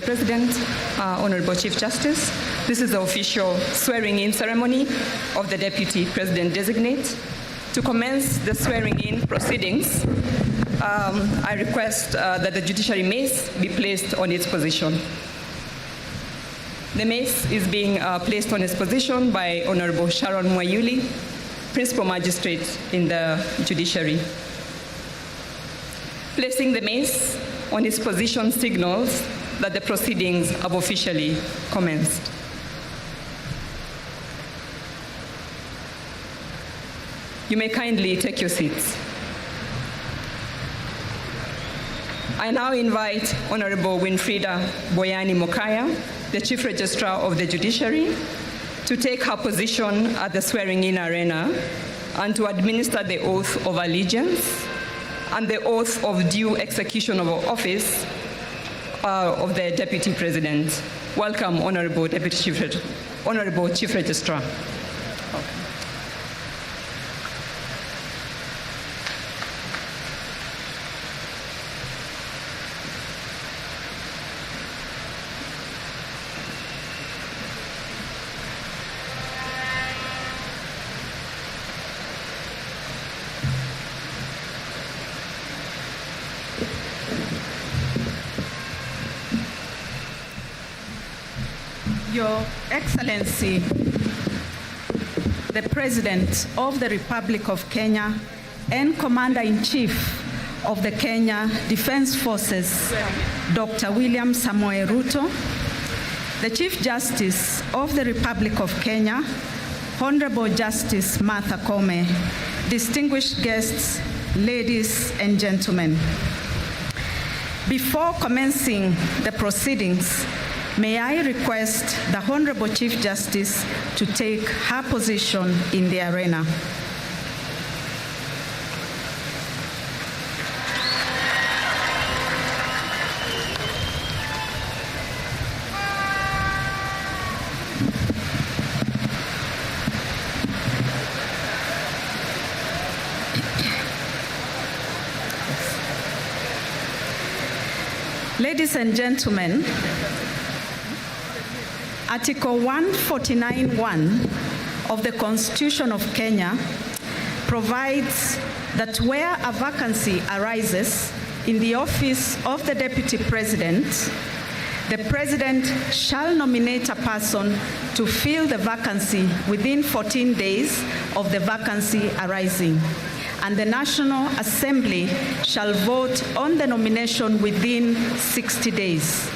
President, Honorable Chief Justice, this is the official swearing-in ceremony of the Deputy President-designate. To commence the swearing-in proceedings, I request that the judiciary mace be placed on its position. The mace is being placed on its position by Honorable Sharon Mwayuli, Principal Magistrate in the Judiciary. Placing the mace on its position signals that the proceedings have officially commenced. You may kindly take your seats. I now invite Honorable Winfrida Boyani Mokaya, the Chief Registrar of the Judiciary, to take her position at the swearing-in arena and to administer the oath of allegiance and the oath of due execution of office of the Deputy President. Welcome, Honorable Chief Registrar. Your Excellency, the President of the Republic of Kenya and Commander-in-Chief of the Kenya Defense Forces, Dr. William Samoei Ruto, the Chief Justice of the Republic of Kenya, Honorable Justice Martha Koome, distinguished guests, ladies and gentlemen. Before commencing the proceedings, may I request the Honorable Chief Justice to take her position in the arena. Ladies and gentlemen, Article 149(1) of the Constitution of Kenya provides that where a vacancy arises in the office of the Deputy President, the President shall nominate a person to fill the vacancy within 14 days of the vacancy arising, and the National Assembly shall vote on the nomination within 60 days.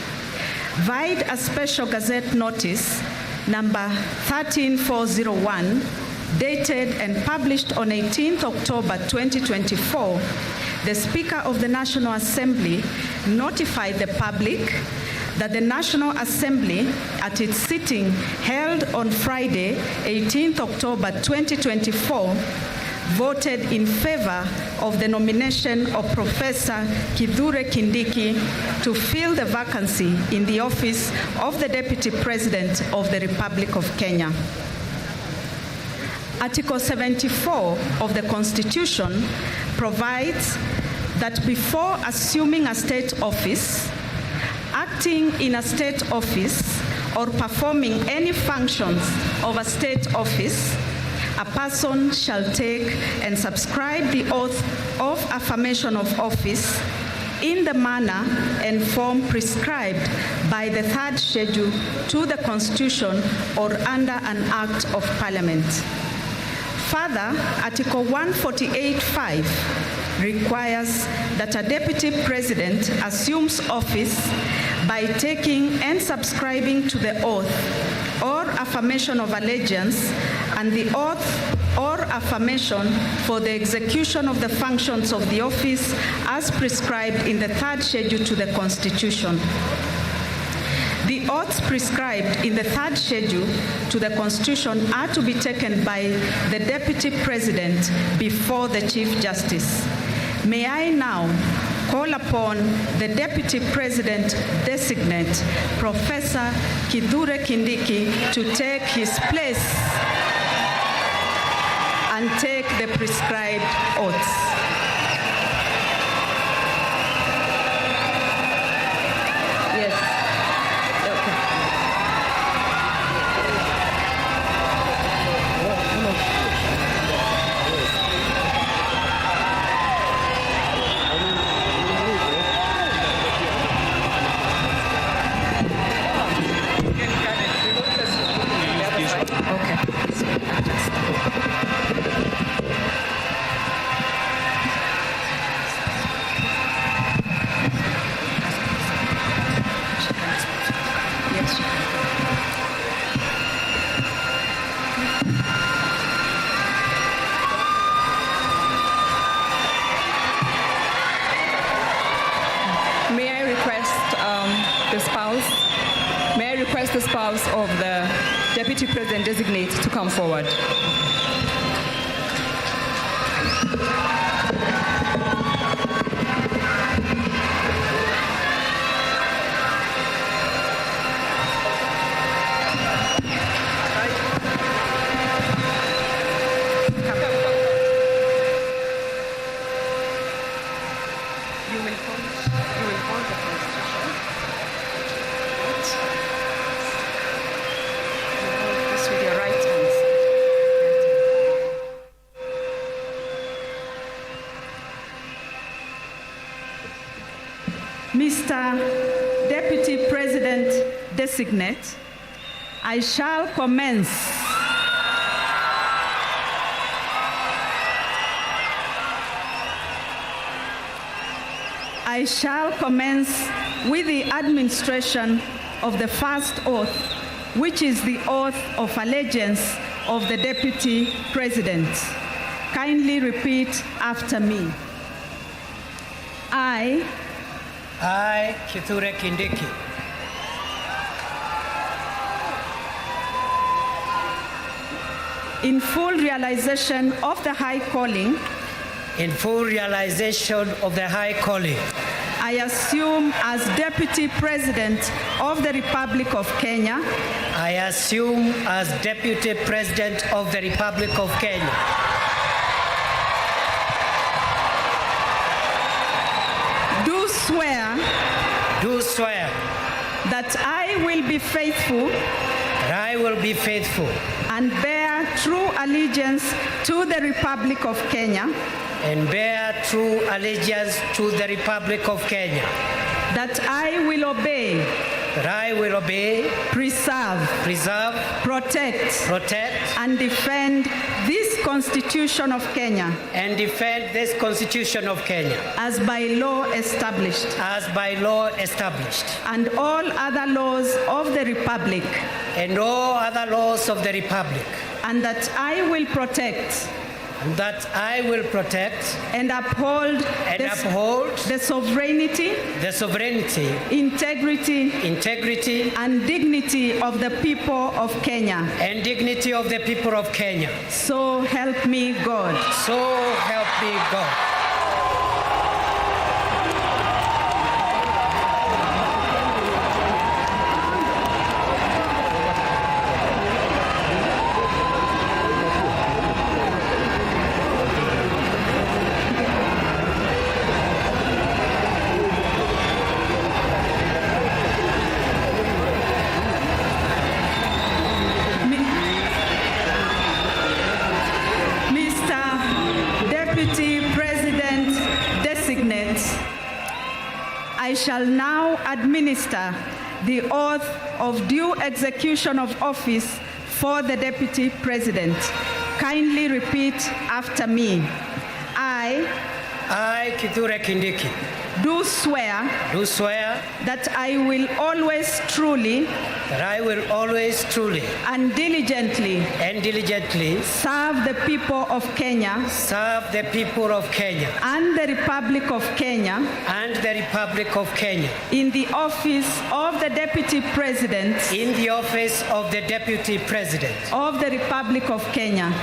Vide a special gazette notice number 13401, dated and published on 18th October 2024, the Speaker of the National Assembly notified the public that the National Assembly, at its sitting held on Friday, 18th October 2024, voted in favor of the nomination of Professor Kithure Kindiki to fill the vacancy in the office of the Deputy President of the Republic of Kenya. Article 74 of the Constitution provides that before assuming a state office, acting in a state office, or performing any functions of a state office, a person shall take and subscribe the oath of affirmation of office in the manner and form prescribed by the third schedule to the Constitution or under an Act of Parliament. Further, Article 148(5) requires that a Deputy President assumes office by taking and subscribing to the oath or affirmation of allegiance and the oath or affirmation for the execution of the functions of the office as prescribed in the third schedule to the Constitution. The oaths prescribed in the third schedule to the Constitution are to be taken by the Deputy President before the Chief Justice. May I now call upon the Deputy President designate, Professor Kithure Kindiki, to take his place and take the prescribed oaths. Yes. spouse, may I request the spouse of the Deputy President Designate to come forward. Mr. Deputy President Designate, I shall commence with the administration of the first oath, which is the oath of allegiance of the Deputy President. Kindly repeat after me. I, Kithure Kindiki, in full realization of the high calling, I assume as Deputy President of the Republic of Kenya, do swear that I will be faithful and bear true allegiance to the Republic of Kenya, that I will obey, preserve, protect, and defend this Constitution of Kenya, as by law established, and all other laws of the Republic, and that I will protect and uphold the sovereignty, integrity, and dignity of the people of Kenya. So help me God. I shall now administer the oath of due execution of office for the Deputy President. Kindly repeat after me. I, Kithure Kindiki, do swear that I will always truly and diligently serve the people of Kenya and the Republic of Kenya in the office of the Deputy President of the Republic of Kenya,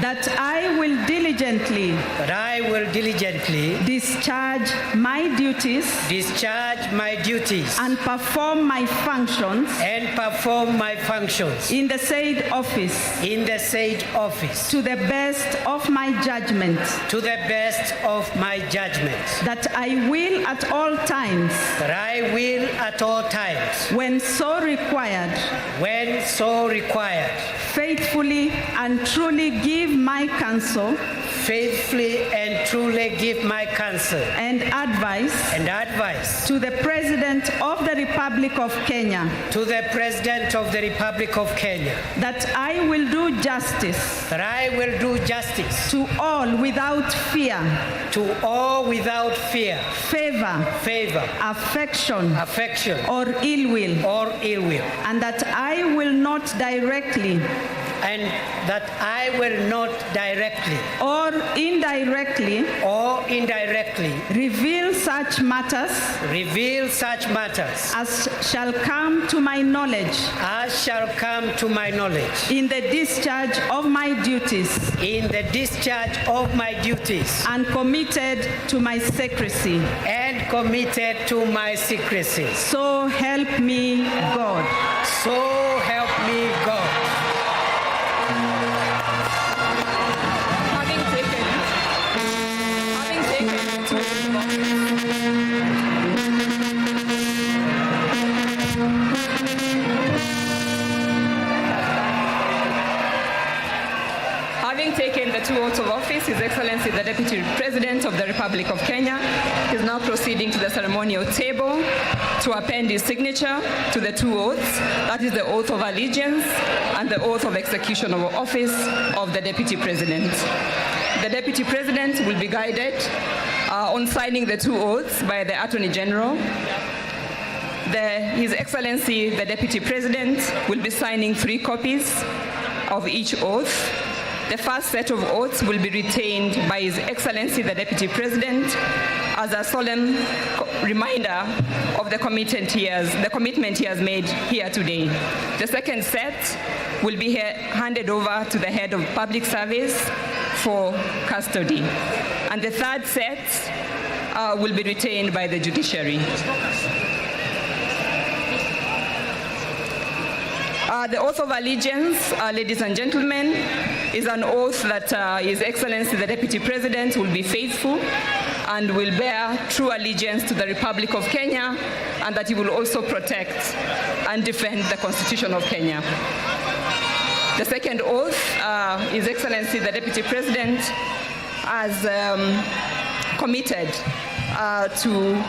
that I will diligently discharge my duties and perform my functions in the said office to the best of my judgment, that I will at all times when so required faithfully and truly give my counsel and advice to the President of the Republic of Kenya, that I will do justice to all without fear, favor, affection, or ill will, and that I will not directly and that I will not directly or indirectly or indirectly reveal such matters as shall come to my knowledge in the discharge of my duties and committed to my secrecy. So help me God. So help me God. Having taken two oaths of office, having taken the two oaths of office, His Excellency the Deputy President of the Republic of Kenya is now proceeding to the ceremonial table to append his signature to the two oaths, that is the oath of allegiance and the oath of execution of office of the Deputy President. The Deputy President will be guided on signing the two oaths by the Attorney General. His Excellency the Deputy President will be signing 3 copies of each oath. The first set of oaths will be retained by His Excellency the Deputy President as a solemn reminder of the commitment he has made here today. The second set will be handed over to the Head of Public Service for custody. And the third set will be retained by the judiciary. The oath of allegiance, ladies and gentlemen, is an oath that His Excellency the Deputy President will be faithful and will bear true allegiance to the Republic of Kenya, and that he will also protect and defend the Constitution of Kenya. The second oath, His Excellency the Deputy President has committed to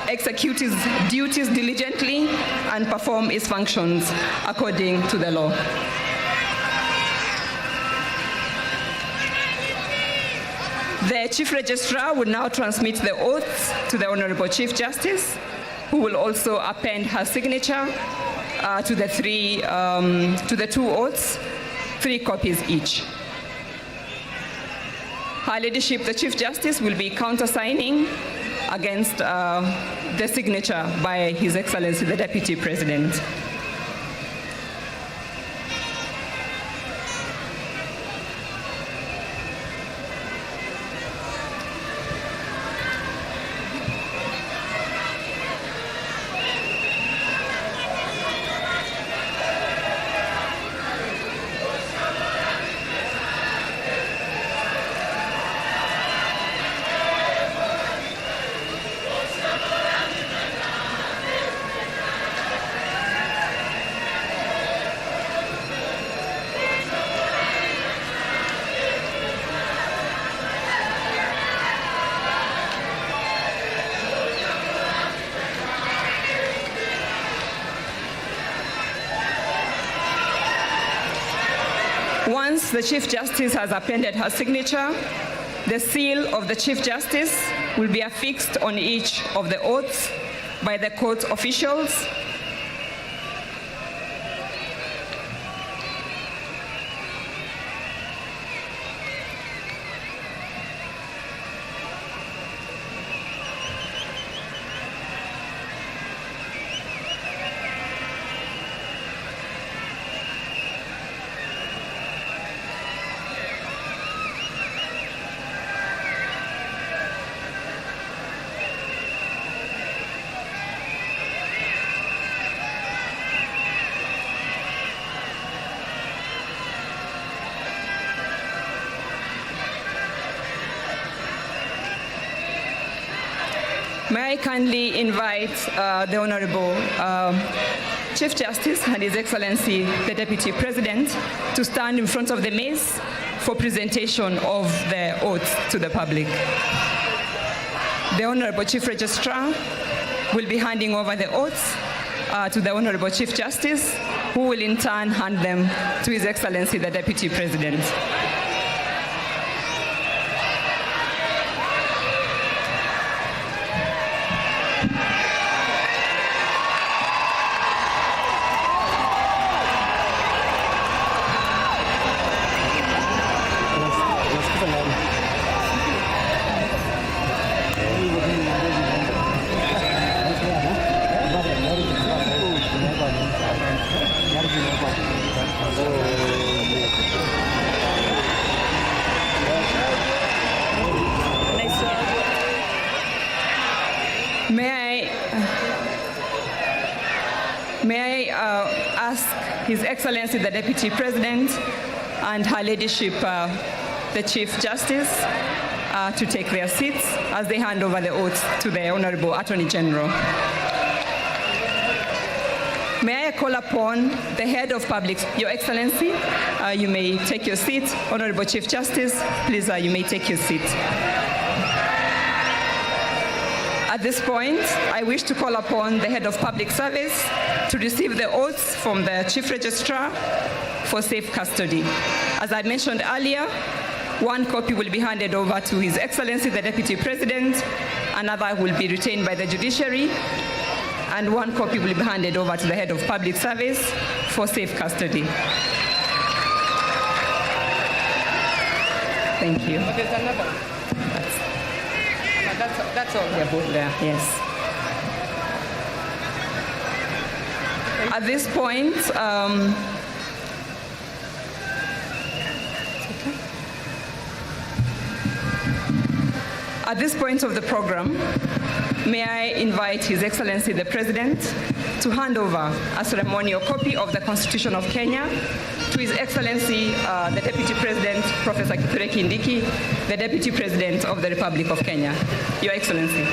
execute his duties diligently and perform his functions according to the law. The Chief Registrar will now transmit the oaths to the Honorable Chief Justice, who will also append her signature to the two oaths, 3 copies each. Her Ladyship, the Chief Justice, will be countersigning against the signature by His Excellency the Deputy President. Once the Chief Justice has appended her signature, the seal of the Chief Justice will be affixed on each of the oaths by the court officials. May I kindly invite the Honorable Chief Justice and His Excellency the Deputy President to stand in front of the maze for presentation of the oath to the public. The Honorable Chief Registrar will be handing over the oaths to the Honorable Chief Justice, who will in turn hand them to His Excellency the Deputy President. May I ask His Excellency the Deputy President and Her Ladyship, the Chief Justice, to take their seats as they hand over the oath to the Honorable Attorney General. May I call upon the Head of Public, Your Excellency, you may take your seat. Honorable Chief Justice, please, you may take your seat. At this point, I wish to call upon the Head of Public Service to receive the oaths from the Chief Registrar for safe custody. As I mentioned earlier, one copy will be handed over to His Excellency the Deputy President, another will be retained by the Judiciary, and one copy will be handed over to the Head of Public Service for safe custody. Thank you. But there's another. That's all. They're both there, yes. At this point, of the program, may I invite His Excellency the President to hand over a ceremonial copy of the Constitution of Kenya to His Excellency the Deputy President, Professor Kithure Kindiki, the Deputy President of the Republic of Kenya. Your Excellency.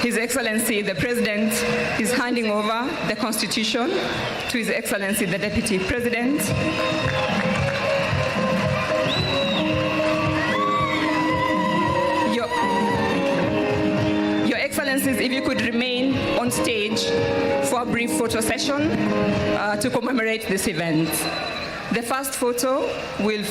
His Excellency the President is handing over the Constitution to His Excellency the Deputy President. Your Excellencies, if you could remain on stage for a brief photo session to commemorate this event. The first photo will